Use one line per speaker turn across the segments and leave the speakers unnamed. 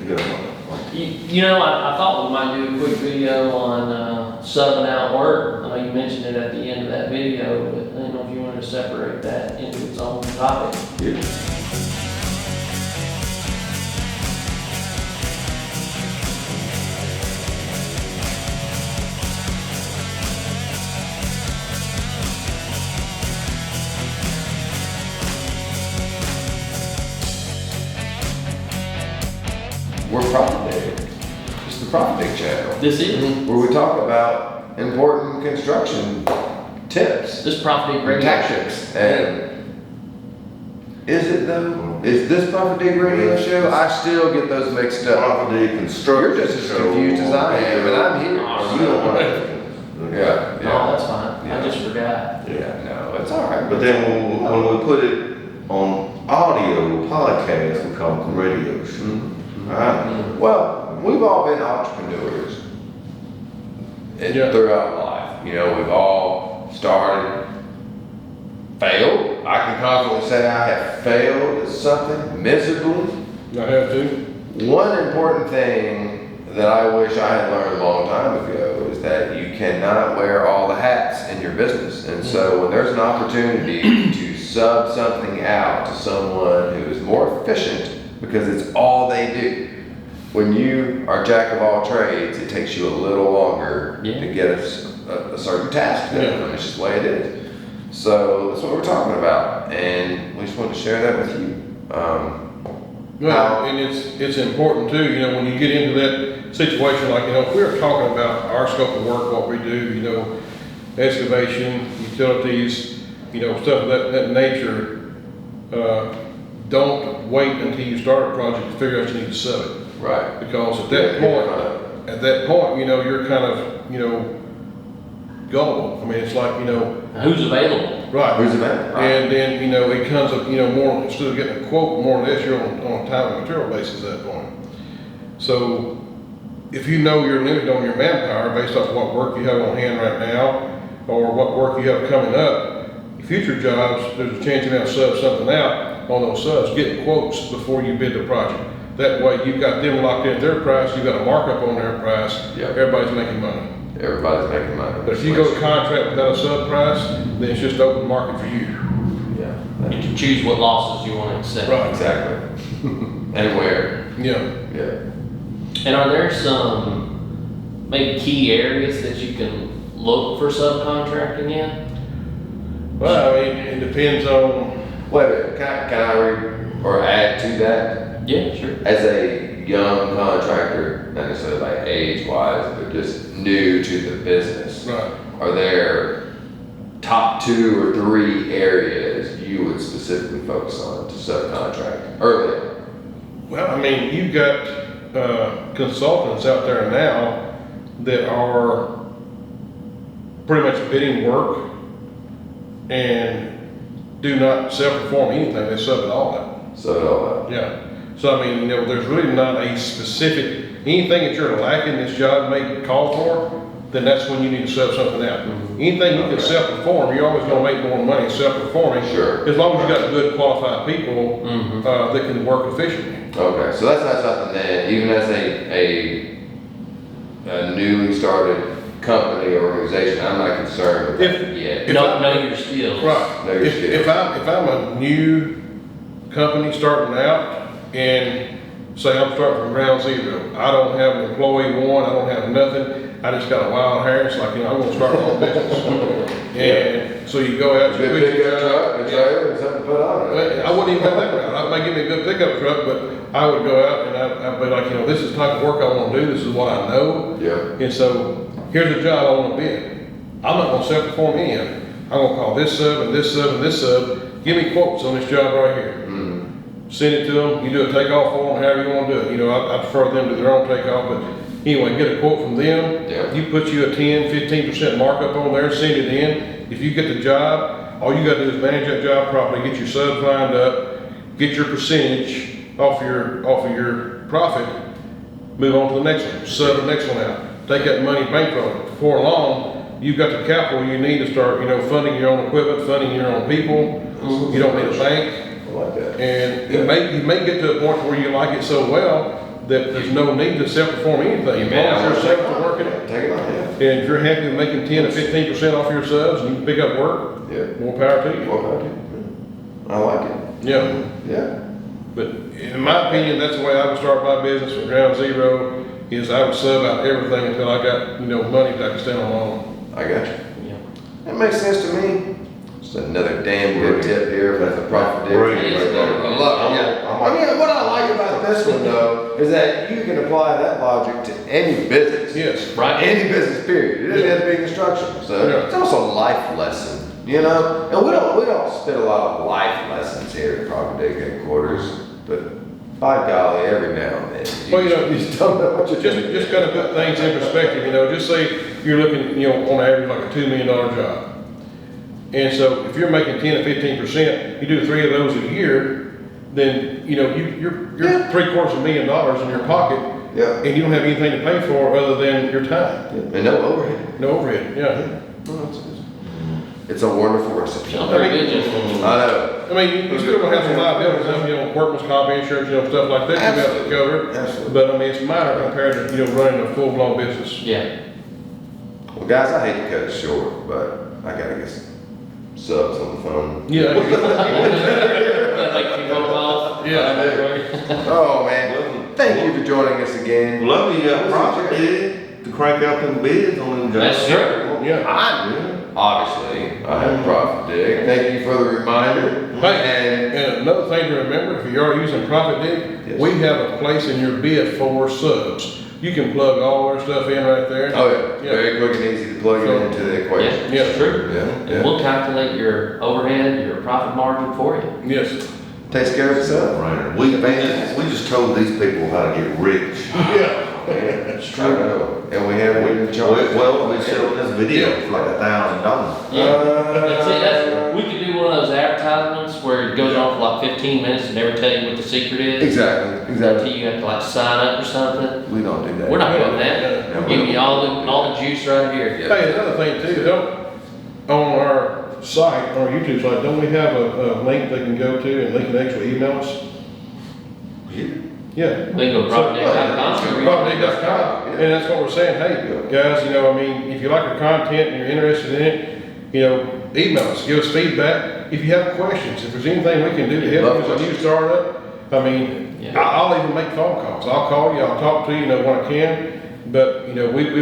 You know, I thought we might do a quick video on subbing out work. I know you mentioned it at the end of that video, but I don't know if you wanted to separate that into its own topic.
Yeah. We're ProfitDig. It's the ProfitDig channel.
This is?
Where we talk about important construction tips.
This ProfitDig
and
radio.
tactics. And is it though? Is this ProfitDig radio show? I still get those mixed up.
ProfitDig Construction
You're just as
Show.
confused as I am, and I'm here.
You don't want to.
Yeah,
Oh, that's fine.
Yeah.
I just forgot.
Yeah, no, it's all right.
But then when we put it on audio podcast, we call it the radio show.
Mhm.
Alright?
Well, we've all been entrepreneurs throughout life. You know, we've all started, failed. I can confidently say I have failed at something miserably.
I have to.
One important thing that I wish I had learned a long time ago is that you cannot wear all the hats in your business. And so when there's an opportunity to sub something out to someone who is more efficient because it's all they do. When you are jack of all trades, it takes you a little longer to get a certain task done.
Yeah.
It's just the way it is. So that's what we're talking about. And we just wanted to share that with you.
Well, and it's important too, you know, when you get into that situation, like, you know, if we're talking about our scope of work, what we do, you know, excavation, utilities, you know, stuff of that nature, don't wait until you start a project to figure out you need to sub it.
Right.
Because at that point, you know, you're kind of, you know, gullible. I mean, it's like, you know.
Who's available?
Right.
Who's the man? Right.
And then, you know, it comes up, you know, more, instead of getting a quote, more or less, you're on a time and material basis at that point. So if you know you're limited on your manpower based off what work you have on hand right now, or what work you have coming up, future jobs, there's a chance you're gonna sub something out on those subs, get quotes before you bid the project. That way you've got them locked in at their price, you've got a markup on their price,
Yep.
everybody's making money.
Everybody's making money.
But if you go to contract without a sub price, then it's just open market for you.
Yeah.
You can choose what losses you want to accept.
Right.
Exactly. And where.
Yeah.
Yeah.
And are there some maybe key areas that you can look for subcontracting in?
Well, I mean, it depends on.
Wait a minute, can I read or add to that?
Yeah, sure.
As a young contractor, not necessarily like age-wise, but just new to the business,
Right.
are there top 2 or 3 areas you would specifically focus on to subcontract early?
Well, I mean, you've got consultants out there now that are pretty much bidding work and do not self-perform anything, they sub it all out.
So,
Yeah. So, I mean, you know, there's really not a specific, anything that you're lacking this job may call for, then that's when you need to sub something out. Anything you can
Okay.
self-perform, you're always gonna make more money self-performing.
Sure.
As long as you got good qualified people that can work efficiently.
okay, so that's not something that, even as a newly started company or organization, I'm not concerned with that yet.
Know your skills.
Right.
Know your skills.
If I'm a new company starting out and say I'm starting from ground zero, I don't have an employee one, I don't have nothing, I just got a wild hair, it's like, you know, I'm gonna start my own business. And so you go out, you
Good pickup truck, a trailer, and something to put on it.
Well, I wouldn't even go that route. I might give me a good pickup truck, but I would go out and I'd be like, you know, this is the type of work I want to do. This is what I know.
Yeah.
And so here's a job I want to bid. I'm not going to self-perform any of it. I'm going to call this sub and this sub and this sub. Give me quotes on this job right here. Send it to them. You do a takeoff for them, however you want to do it. You know, I prefer them to do their own takeoff, but anyway, get a quote from them.
Yeah.
You put you a 10, 15% markup on there, send it in. If you get the job, all you got to do is manage that job properly, get your subs lined up, get your percentage off of your profit, move on to the next one, sub the next one out. Take that money, bankroll it. Before long, you've got the capital you need to start, you know, funding your own equipment, funding your own people. You don't need a bank.
I like that.
And you may get to a point where you like it so well that there's no need to self-perform anything. As long as you're safe to work it.
Take it on, yeah.
And if you're happy with making 10 to 15% off your subs and you can pick up work,
Yeah.
more power to you.
What about you? I like it.
Yeah.
Yeah.
But in my opinion, that's the way I would start my business from ground zero, is I would sub out everything until I got, money that I could stand on my own.
I got you.
Yeah.
That makes sense to me. Just another damn good tip here for the profit dig.
Great.
I love it, yeah. I mean, what I like about this one though, is that you can apply that logic to any business.
Yes.
Right.
Any business period. It doesn't have to be construction. So
Yeah.
it's also a life lesson, And we don't spit a lot of life lessons here at ProfitDig headquarters, but by golly, every now and then.
Well,
you just don't know what you're doing.
Just kind of put things in perspective, just say you're looking, on average like a $2 million job. And so if you're making 10 to 15%, you do 3 of those a year, then, you're
Yeah.
$750,000 in your pocket.
Yeah.
And you don't have anything to pay for other than your time.
And no overhead.
No overhead, yeah.
It's a wonderful recipe.
Sounds very good, Justin.
I know.
I mean, you still gonna have some liabilities, workman's comp insurance, stuff like that, you have to cover.
Absolutely.
But I mean, it's minor compared to, running a full-blown business.
Yeah.
Well, guys, I hate to cut it short, but I gotta get some subs on the phone.
Yeah.
Like you go off.
Yeah.
Oh, man. Thank you for joining us again.
Love you got ProfitDig to crank out them bids on them jobs.
That's true.
Yeah.
Obviously, I have ProfitDig. Thank you for the reminder.
Hey, and another thing to remember, if you are using ProfitDig,
Yes.
we have a place in your bid for subs. You can plug all our stuff in right there.
Oh, yeah. Very quick and easy to plug it into the
Yeah,
equation.
Yeah.
it's true.
Yeah,
And
yeah.
we'll calculate your overhead, your profit margin for you.
Yes.
Takes care of itself.
Right. We just told these people how to get rich.
Yeah.
It's true. I know. And we have in charge.
Well, we showed this video for like $1,000.
Yeah. We could do one of those advertisements where it goes on for like 15 minutes and never tell you what the secret is.
Exactly,
Until
exactly.
you have to like sign up or something.
We don't do that.
We're not doing that.
Yeah.
We're giving you all the juice right here.
Yeah.
Hey, another thing too, on our site, on our YouTube site, don't we have a link they can go to and they can actually email us? Yeah.
They go ProfitDig.com.
ProfitDig.com, and that's what we're saying, hey, guys, if you like our content and you're interested in it, email us, give us feedback. If you have questions, if there's anything we can do to help you as a new startup,
Yeah.
I'll even make phone calls. I'll call you, I'll talk to you, when I can. But, we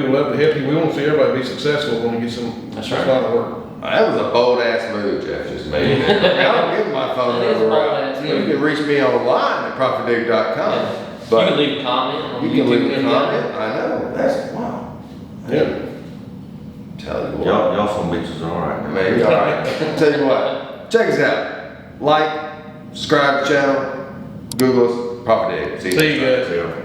would love to help you. We want to see everybody be successful when we get some,
That's
some
right.
kind of work.
That was a bold ass move Jeff just made. I don't give my phone
That is a
number
bold
out.
ass
You
move.
can reach me online at ProfitDig.com.
Yeah. You
But
can leave a comment on
you
YouTube
can leave a
video.
comment. I know. That's wow.
Yeah.
Tell you what.
Y'all some bitches are alright, man.
Maybe all right. Tell you what. Check us out. Like, subscribe to the channel, Google us, ProfitDig.
See you guys.
Yeah.